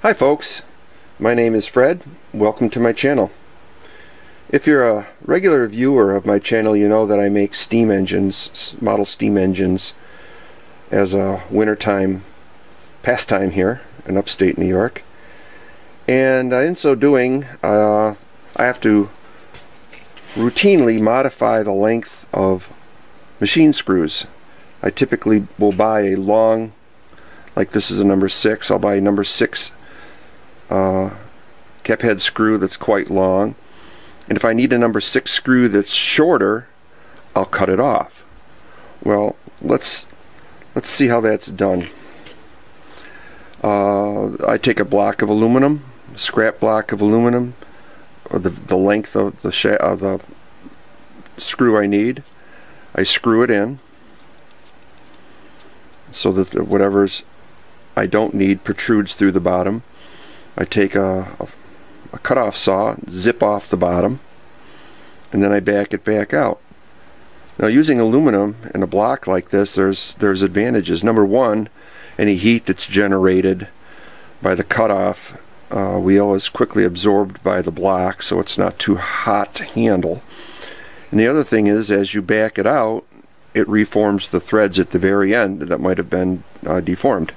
Hi folks, my name is Fred. Welcome to my channel. If you're a regular viewer of my channel, you know that I make steam engines, model steam engines, as a wintertime pastime here in upstate New York. And in so doing, I have to routinely modify the length of machine screws. I typically will buy a long, like this is a number 6, I'll buy a number 6 cap head screw that's quite long, and if I need a number 6 screw that's shorter, I'll cut it off. Well, let's see how that's done. I take a block of aluminum, a scrap block of aluminum, or the length of the screw I need. I screw it in so that whatever's I don't need protrudes through the bottom. I take a cut-off saw, zip off the bottom, and then I back it back out. Now, using aluminum in a block like this, there's advantages. Number one, any heat that's generated by the cutoff wheel is quickly absorbed by the block, so it's not too hot to handle. And the other thing is, as you back it out, it reforms the threads at the very end that might have been deformed.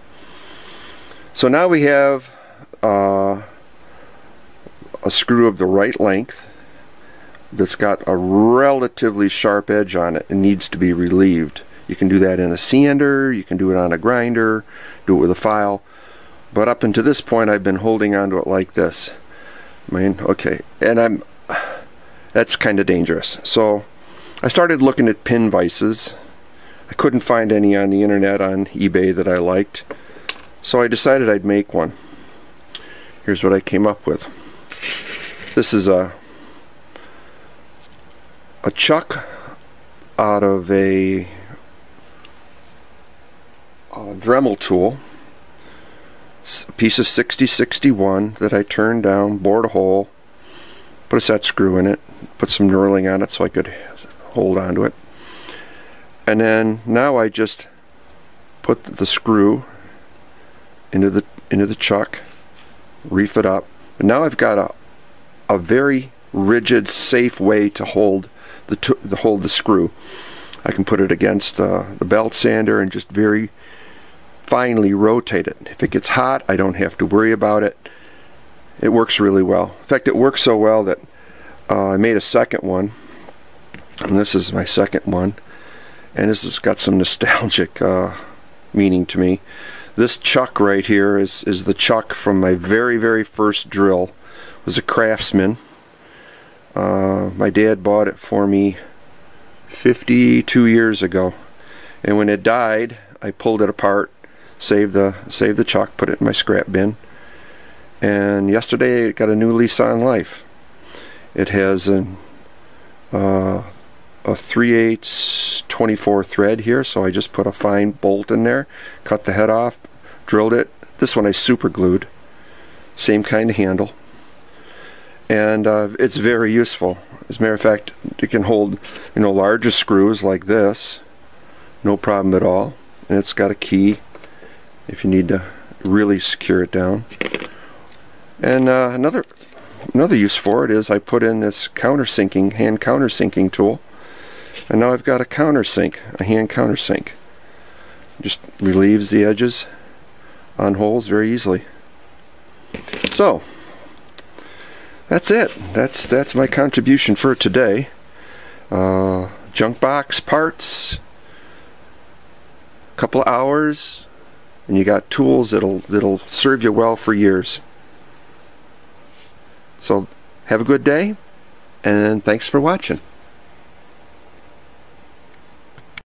So now we have a screw of the right length that's got a relatively sharp edge on it and needs to be relieved. You can do that in a sander, you can do it on a grinder, do it with a file, but up until this point I've been holding onto it like this. Okay, and that's kind of dangerous. So I started looking at pin vices. I couldn't find any on the internet, on eBay, that I liked, so I decided I'd make one. Here's what I came up with. This is a chuck out of a Dremel tool, a piece of 6061 that I turned down, bored a hole, put a set screw in it, put some knurling on it so I could hold onto it, and then now I just put the screw into the chuck, reef it up, and now I've got a very rigid, safe way to hold the screw. I can put it against the belt sander and just very finely rotate it. If it gets hot, I don't have to worry about it. It works really well. In fact, it works so well that I made a second one, and this is my second one, and this has got some nostalgic meaning to me. This chuck right here is the chuck from my very first drill. It was a Craftsman. My dad bought it for me 52 years ago, and when it died, I pulled it apart, saved the chuck, put it in my scrap bin, and yesterday it got a new lease on life. It has a 3/8 24 thread here, so I just put a fine bolt in there, cut the head off, drilled it. This one I super glued, same kind of handle, and it's very useful. As a matter of fact, it can hold, larger screws like this, no problem at all, and it's got a key if you need to really secure it down. And another use for it is I put in this countersinking, hand countersinking tool, and now I've got a countersink, a hand countersink. Just relieves the edges on holes very easily. So that's it. That's my contribution for today. Junk box parts, couple of hours, and you got tools that'll serve you well for years. So have a good day, and thanks for watching.